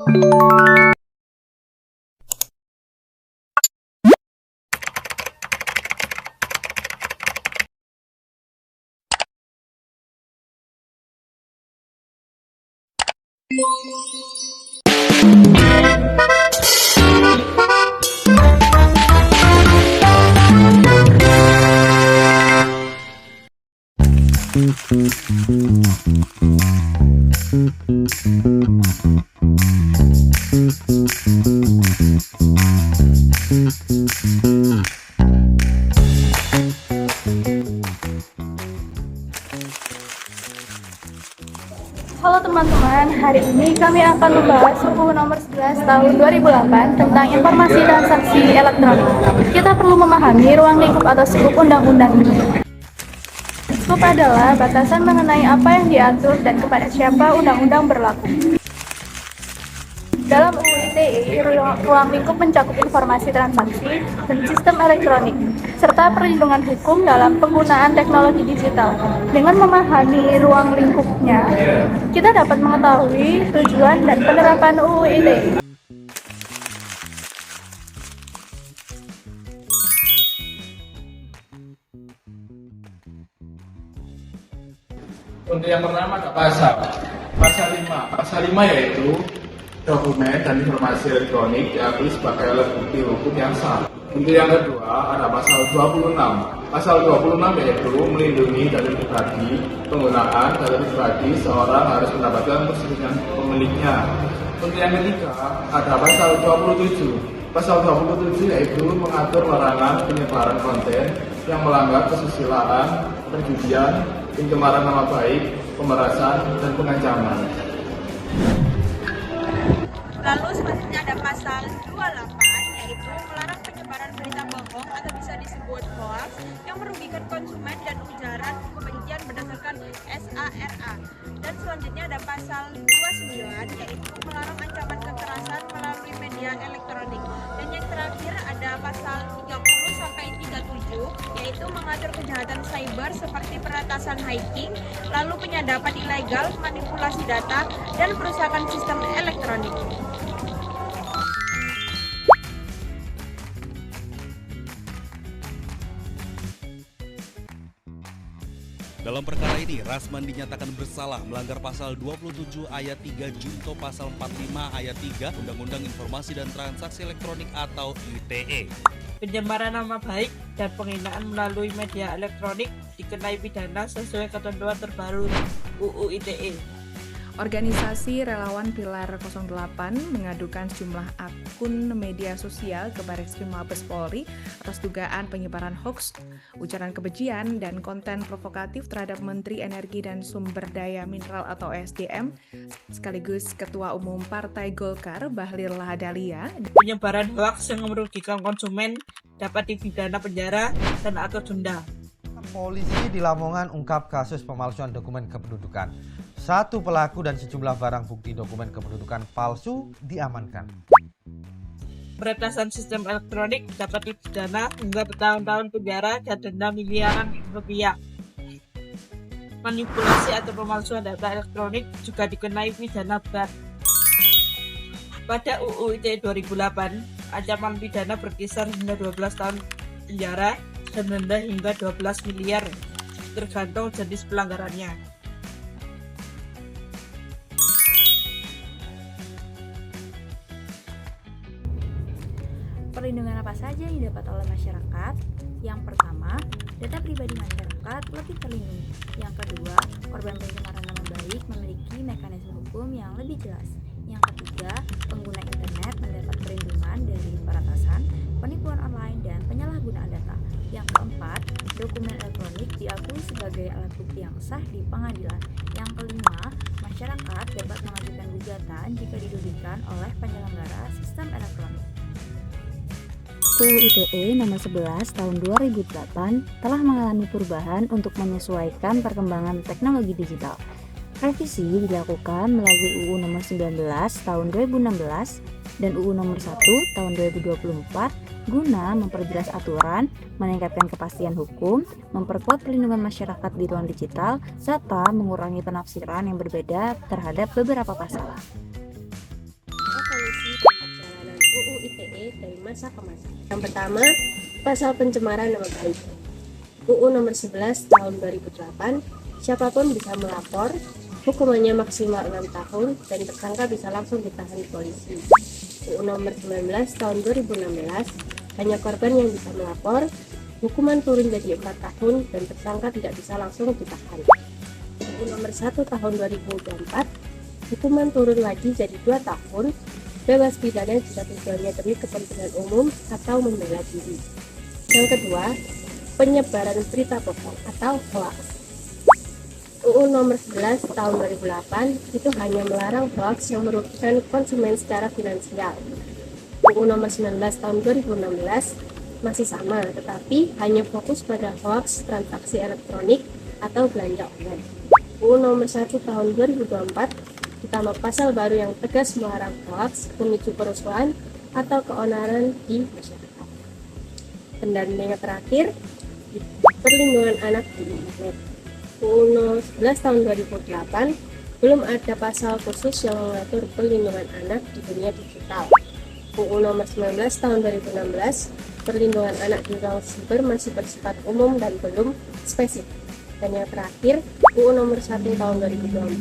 Halo teman-teman, hari ini kami akan membahas UU nomor 11 tahun 2008 tentang informasi transaksi elektronik. Kita perlu memahami ruang lingkup atau skup undang-undang ini. Skup adalah batasan mengenai apa yang diatur dan kepada siapa undang-undang berlaku. Dalam UU ITE, ruang lingkup mencakup informasi transaksi dan sistem elektronik, serta perlindungan hukum dalam penggunaan teknologi digital. Dengan memahami ruang lingkupnya, kita dapat mengetahui tujuan dan penerapan UU ITE. Untuk yang pertama ada pasal 5. Pasal 5 yaitu dokumen dan informasi elektronik diakui sebagai alat bukti hukum yang sah. Untuk yang kedua ada pasal 26. Pasal 26 yaitu melindungi data pribadi. Penggunaan data pribadi seorang harus mendapatkan persetujuan pemiliknya. Untuk yang ketiga ada pasal 27. Pasal 27 yaitu mengatur larangan penyebaran konten yang melanggar kesusilaan, perjudian, pencemaran nama baik, pemerasan, dan pengancaman. Lalu selanjutnya ada pasal 28 yaitu melarang penyebaran berita bohong atau bisa disebut hoax yang merugikan konsumen dan ujaran kebencian berdasarkan SARA. Dan selanjutnya ada pasal 29 yaitu melarang ancaman kekerasan melalui media elektronik. Dan yang terakhir ada pasal 30 sampai 37 yaitu mengatur kejahatan cyber seperti peretasan hacking, lalu penyadapan ilegal, manipulasi data, dan perusakan sistem elektronik. Dalam perkara ini, Rasman dinyatakan bersalah melanggar pasal 27 ayat 3 junto pasal 45 ayat 3 Undang-Undang Informasi dan Transaksi Elektronik atau ITE. Pencemaran nama baik dan penghinaan melalui media elektronik dikenai pidana sesuai ketentuan terbaru UU ITE. Organisasi Relawan Pilar 08 mengadukan sejumlah akun media sosial ke Barreskrim Mabes Polri atas dugaan penyebaran hoaks, ujaran kebencian, dan konten provokatif terhadap Menteri Energi dan Sumber Daya Mineral atau SDM, sekaligus Ketua Umum Partai Golkar Bahlil Lahadalia. Penyebaran hoaks yang merugikan konsumen dapat dipidana penjara dan atau denda. Polisi di Lamongan ungkap kasus pemalsuan dokumen kependudukan. Satu pelaku dan sejumlah barang bukti dokumen kependudukan palsu diamankan. Peretasan sistem elektronik dapat dipidana hingga bertahun-tahun penjara dan denda miliaran rupiah. Manipulasi atau pemalsuan data elektronik juga dikenai pidana berat. Pada UU ITE 2008, ancaman pidana berkisar hingga 12 tahun penjara dan denda hingga 12 miliar, tergantung jenis pelanggarannya. Perlindungan apa saja yang didapat oleh masyarakat? Yang pertama, data pribadi masyarakat lebih terlindungi. Yang kedua, korban pencemaran nama baik memiliki mekanisme hukum yang lebih jelas. Yang ketiga, pengguna internet mendapat perlindungan dari peretasan, penipuan online, dan penyalahgunaan data. Yang keempat, dokumen elektronik diakui sebagai alat bukti yang sah di pengadilan. Yang kelima, masyarakat dapat mengajukan gugatan jika dirugikan oleh penyelenggara sistem elektronik. UU ITE nomor 11 tahun 2008 telah mengalami perubahan untuk menyesuaikan perkembangan teknologi digital. Revisi dilakukan melalui UU nomor 19 tahun 2016 dan UU nomor 1 tahun 2024 guna memperjelas aturan, meningkatkan kepastian hukum, memperkuat perlindungan masyarakat di ruang digital, serta mengurangi penafsiran yang berbeda terhadap beberapa pasal. ITE dari masa ke masa. Yang pertama, pasal pencemaran nama baik. UU nomor 11 tahun 2008, siapapun bisa melapor, hukumannya maksimal 6 tahun dan tersangka bisa langsung ditahan polisi. UU nomor 19 tahun 2016, hanya korban yang bisa melapor, hukuman turun jadi 4 tahun dan tersangka tidak bisa langsung ditahan. UU nomor 1 tahun 2024, hukuman turun lagi jadi 2 tahun, bebas pidana jika tujuannya demi kepentingan umum atau membela diri. Yang kedua, penyebaran berita bohong atau hoax. UU nomor 11 tahun 2008 itu hanya melarang hoax yang merugikan konsumen secara finansial. UU nomor 19 tahun 2016 masih sama, tetapi hanya fokus pada hoax transaksi elektronik atau belanja online. UU nomor 1 tahun 2024 ditambah pasal baru yang tegas melarang hoax memicu kerusuhan atau keonaran di masyarakat. Dan yang terakhir, perlindungan anak di internet. UU nomor 11 tahun 2008 belum ada pasal khusus yang mengatur perlindungan anak di dunia digital. UU nomor 19 tahun 2016 perlindungan anak di ruang siber masih bersifat umum dan belum spesifik. Dan yang terakhir, UU nomor 1 tahun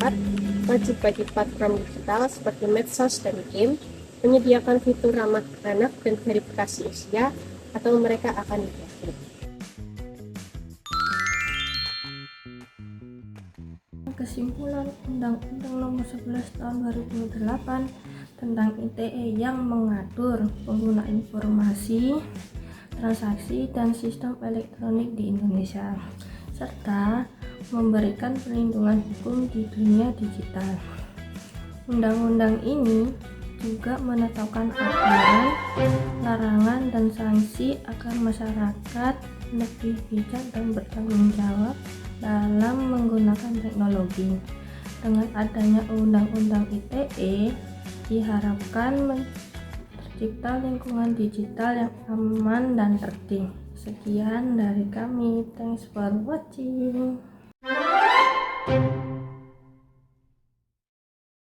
2024 wajib bagi platform digital seperti medsos dan game menyediakan fitur ramah anak dan verifikasi usia atau mereka akan diblokir. Kesimpulan Undang-Undang Nomor 11 Tahun 2008 tentang ITE yang mengatur pengguna informasi, transaksi, dan sistem elektronik di Indonesia, serta memberikan perlindungan hukum di dunia digital. Undang-undang ini juga menetapkan aturan, larangan, dan sanksi agar masyarakat lebih bijak dan bertanggung jawab dalam menggunakan teknologi. Dengan adanya Undang-Undang ITE, diharapkan tercipta lingkungan digital yang aman dan tertib. Sekian dari kami. Thanks for watching.